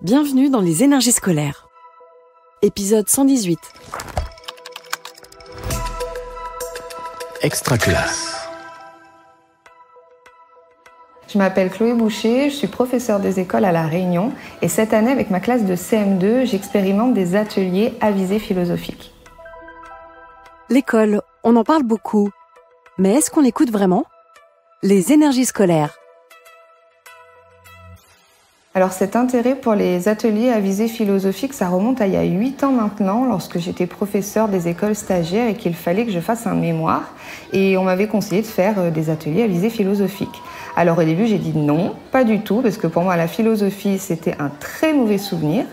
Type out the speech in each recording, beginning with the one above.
Bienvenue dans les énergies scolaires. Épisode 118. Extraclasse. Je m'appelle Chloé Boucher, je suis professeure des écoles à La Réunion et cette année, avec ma classe de CM2, j'expérimente des ateliers à visée philosophique. L'école, on en parle beaucoup. Mais est-ce qu'on l'écoute vraiment ? Les énergies scolaires. Alors cet intérêt pour les ateliers à visée philosophique, ça remonte à il y a 8 ans maintenant, lorsque j'étais professeure des écoles stagiaires et qu'il fallait que je fasse un mémoire. Et on m'avait conseillé de faire des ateliers à visée philosophique. Alors au début, j'ai dit non, pas du tout, parce que pour moi, la philosophie, c'était un très mauvais souvenir.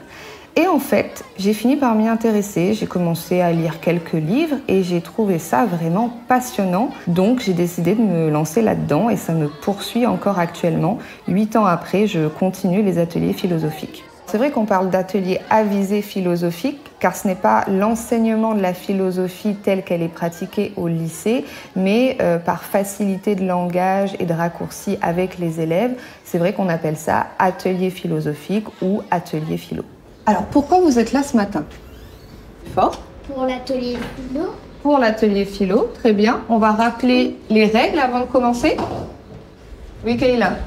Et en fait, j'ai fini par m'y intéresser, j'ai commencé à lire quelques livres et j'ai trouvé ça vraiment passionnant. Donc j'ai décidé de me lancer là-dedans et ça me poursuit encore actuellement. 8 ans après, je continue les ateliers philosophiques. C'est vrai qu'on parle d'ateliers à visée philosophique, car ce n'est pas l'enseignement de la philosophie telle qu'elle est pratiquée au lycée, mais par facilité de langage et de raccourci avec les élèves, c'est vrai qu'on appelle ça atelier philosophique ou atelier philo. Alors, pourquoi vous êtes là ce matin ? Fort ? Pour l'atelier philo. Pour l'atelier philo, très bien. On va rappeler les règles avant de commencer. Oui, Kayla ?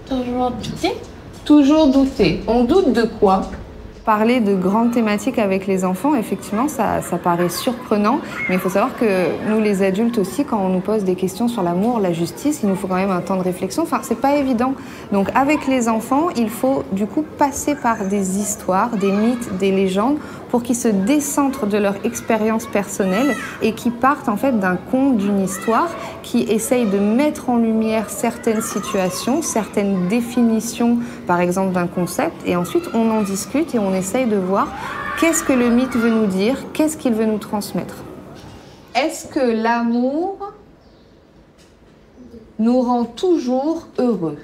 Toujours douter. Toujours douter. On doute de quoi ? Parler de grandes thématiques avec les enfants, effectivement, ça paraît surprenant, mais il faut savoir que nous, les adultes aussi, quand on nous pose des questions sur l'amour, la justice, il nous faut quand même un temps de réflexion. Enfin, c'est pas évident. Donc, avec les enfants, il faut du coup passer par des histoires, des mythes, des légendes, pour qu'ils se décentrent de leur expérience personnelle et qui partent en fait d'un conte, d'une histoire, qui essaye de mettre en lumière certaines situations, certaines définitions, par exemple, d'un concept, et ensuite on en discute et on essaye de voir qu'est-ce que le mythe veut nous dire, qu'est-ce qu'il veut nous transmettre. Est-ce que l'amour nous rend toujours heureux ?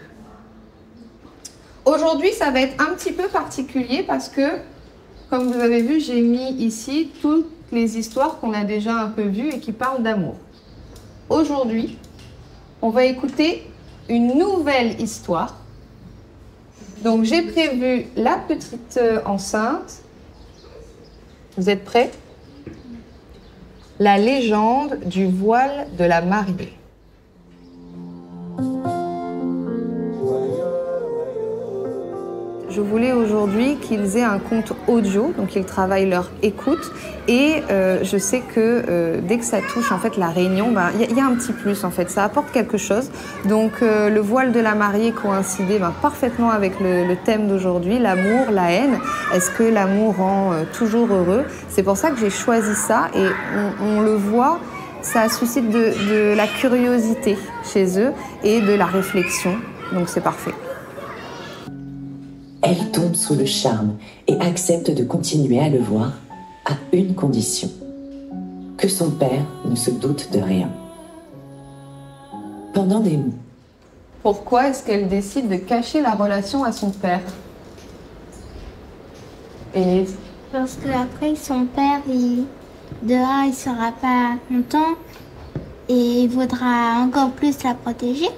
Aujourd'hui, ça va être un petit peu particulier parce que, comme vous avez vu, j'ai mis ici toutes les histoires qu'on a déjà un peu vues et qui parlent d'amour. Aujourd'hui, on va écouter une nouvelle histoire. Donc, j'ai prévu la petite enceinte. Vous êtes prêts ? La légende du voile de la mariée. Je voulais aujourd'hui qu'ils aient un compte audio, donc ils travaillent leur écoute. Et je sais que dès que ça touche en fait la réunion, il y a un petit plus en fait, ça apporte quelque chose. Donc le voile de la mariée coïncidait parfaitement avec le thème d'aujourd'hui, l'amour, la haine. Est-ce que l'amour rend toujours heureux ? C'est pour ça que j'ai choisi ça et on le voit, ça suscite de la curiosité chez eux et de la réflexion. Donc c'est parfait. Elle tombe sous le charme et accepte de continuer à le voir à une condition, que son père ne se doute de rien. Pendant des mois. Pourquoi est-ce qu'elle décide de cacher la relation à son père ? Élise ? Parce que après son père, il sera pas content et il voudra encore plus la protéger.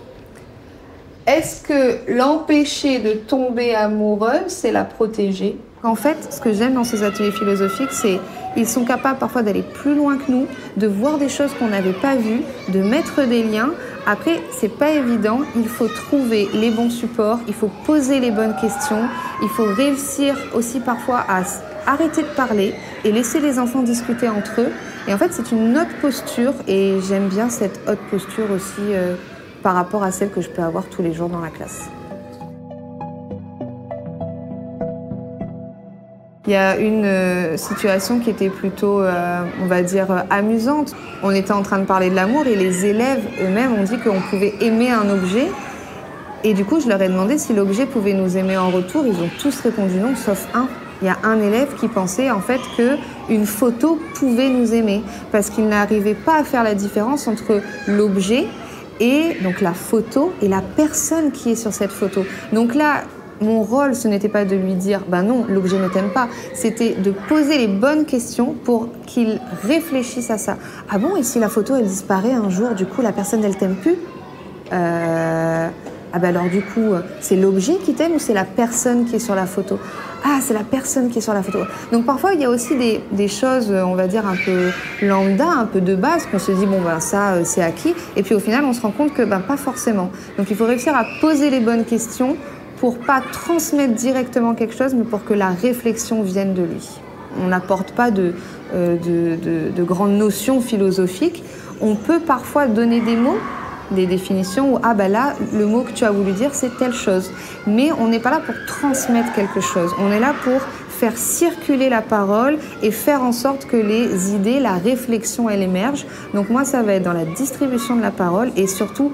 Est-ce que l'empêcher de tomber amoureuse, c'est la protéger ? En fait, ce que j'aime dans ces ateliers philosophiques, c'est qu'ils sont capables parfois d'aller plus loin que nous, de voir des choses qu'on n'avait pas vues, de mettre des liens. Après, c'est pas évident, il faut trouver les bons supports, il faut poser les bonnes questions, il faut réussir aussi parfois à arrêter de parler et laisser les enfants discuter entre eux. Et en fait, c'est une autre posture et j'aime bien cette haute posture aussi par rapport à celle que je peux avoir tous les jours dans la classe. Il y a une situation qui était plutôt, on va dire, amusante. On était en train de parler de l'amour et les élèves eux-mêmes ont dit qu'on pouvait aimer un objet. Et du coup, je leur ai demandé si l'objet pouvait nous aimer en retour. Ils ont tous répondu non, sauf un. Il y a un élève qui pensait en fait qu'une photo pouvait nous aimer parce qu'il n'arrivait pas à faire la différence entre l'objet et donc la photo et la personne qui est sur cette photo. Donc là, mon rôle, ce n'était pas de lui dire « non, l'objet ne t'aime pas », c'était de poser les bonnes questions pour qu'il réfléchisse à ça. « Ah bon, et si la photo, elle disparaît un jour, du coup, la personne, elle t'aime plus ?» Ah ben alors du coup, c'est l'objet qui t'aime ou c'est la personne qui est sur la photo? Ah, c'est la personne qui est sur la photo. Donc parfois, il y a aussi des choses, on va dire, un peu lambda, un peu de base, qu'on se dit, bon, ben ça, c'est acquis. Et puis au final, on se rend compte que ben, pas forcément. Donc il faut réussir à poser les bonnes questions pour pas transmettre directement quelque chose, mais pour que la réflexion vienne de lui. On n'apporte pas de grandes notions philosophiques. On peut parfois donner des mots, des définitions où, ah bah là, le mot que tu as voulu dire, c'est telle chose. Mais on n'est pas là pour transmettre quelque chose. On est là pour faire circuler la parole et faire en sorte que les idées, la réflexion, elle émerge. Donc moi, ça va être dans la distribution de la parole et surtout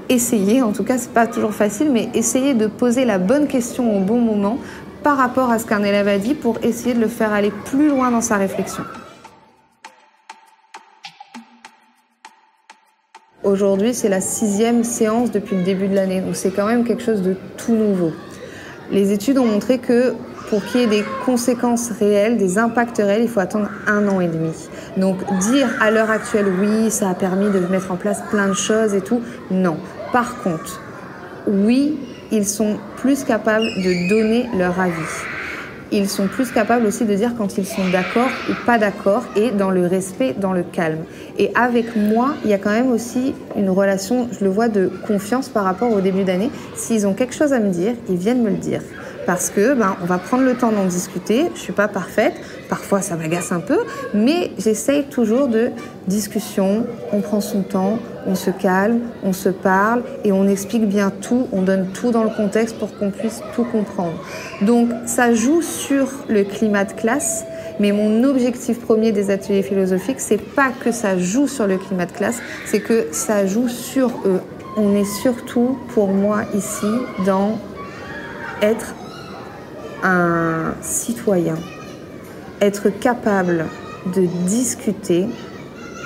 essayer, en tout cas, c'est pas toujours facile, mais essayer de poser la bonne question au bon moment par rapport à ce qu'un élève a dit pour essayer de le faire aller plus loin dans sa réflexion. Aujourd'hui, c'est la 6e séance depuis le début de l'année, donc c'est quand même quelque chose de tout nouveau. Les études ont montré que pour qu'il y ait des conséquences réelles, des impacts réels, il faut attendre 1 an et demi. Donc dire à l'heure actuelle, oui, ça a permis de mettre en place plein de choses et tout, non. Par contre, oui, ils sont plus capables de donner leur avis. Ils sont plus capables aussi de dire quand ils sont d'accord ou pas d'accord et dans le respect, dans le calme. Et avec moi, il y a quand même aussi une relation, je le vois, de confiance par rapport au début d'année. S'ils ont quelque chose à me dire, ils viennent me le dire. Parce que on va prendre le temps d'en discuter. Je suis pas parfaite, parfois ça m'agace un peu, mais j'essaye toujours de discussion. On prend son temps, on se calme, on se parle et on explique bien tout. On donne tout dans le contexte pour qu'on puisse tout comprendre. Donc ça joue sur le climat de classe. Mais mon objectif premier des ateliers philosophiques, c'est pas que ça joue sur le climat de classe, c'est que ça joue sur eux. On est surtout, pour moi ici, dans être un citoyen, être capable de discuter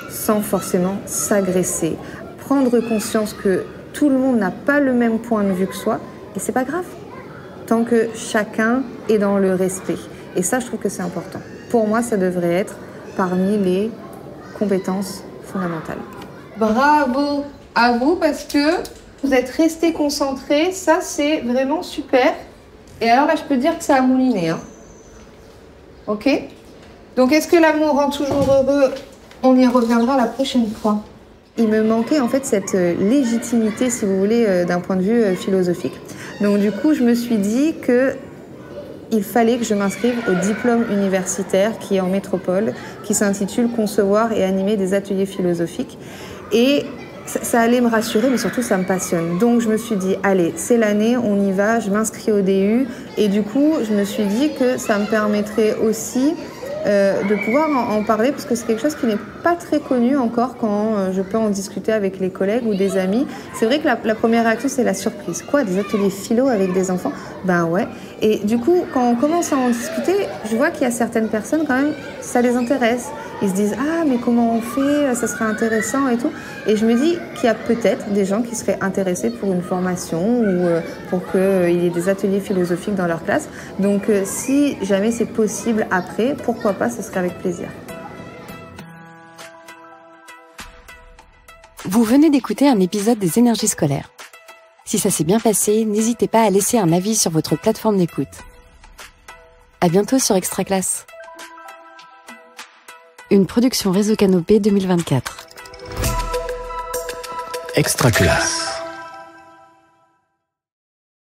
sans forcément s'agresser, prendre conscience que tout le monde n'a pas le même point de vue que soi, et c'est pas grave, tant que chacun est dans le respect. Et ça, je trouve que c'est important. Pour moi, ça devrait être parmi les compétences fondamentales. Bravo à vous parce que vous êtes restés concentrés, ça c'est vraiment super. Et alors là, je peux dire que ça a mouliné. Hein. Ok? Donc, est-ce que l'amour rend toujours heureux? On y reviendra la prochaine fois. Il me manquait en fait cette légitimité, si vous voulez, d'un point de vue philosophique. Donc du coup, je me suis dit qu'il fallait que je m'inscrive au diplôme universitaire qui est en métropole, qui s'intitule « Concevoir et animer des ateliers philosophiques ». Et ça allait me rassurer, mais surtout, ça me passionne. Donc, je me suis dit, allez, c'est l'année, on y va, je m'inscris au DU. Et du coup, je me suis dit que ça me permettrait aussi de pouvoir en parler, parce que c'est quelque chose qui n'est pas très connu encore quand je peux en discuter avec les collègues ou des amis. C'est vrai que la première réaction, c'est la surprise. Quoi, des ateliers philo avec des enfants? Ben ouais. Et du coup, quand on commence à en discuter, je vois qu'il y a certaines personnes, quand même, ça les intéresse. Ils se disent « Ah, mais comment on fait? Ça serait intéressant et tout. » Et je me dis qu'il y a peut-être des gens qui seraient intéressés pour une formation ou pour qu'il y ait des ateliers philosophiques dans leur classe. Donc, si jamais c'est possible après, pourquoi pas, ce serait avec plaisir. Vous venez d'écouter un épisode des Énergies scolaires. Si ça s'est bien passé, n'hésitez pas à laisser un avis sur votre plateforme d'écoute. À bientôt sur Extra Classe. Une production Réseau Canopé 2024. Extra Classe.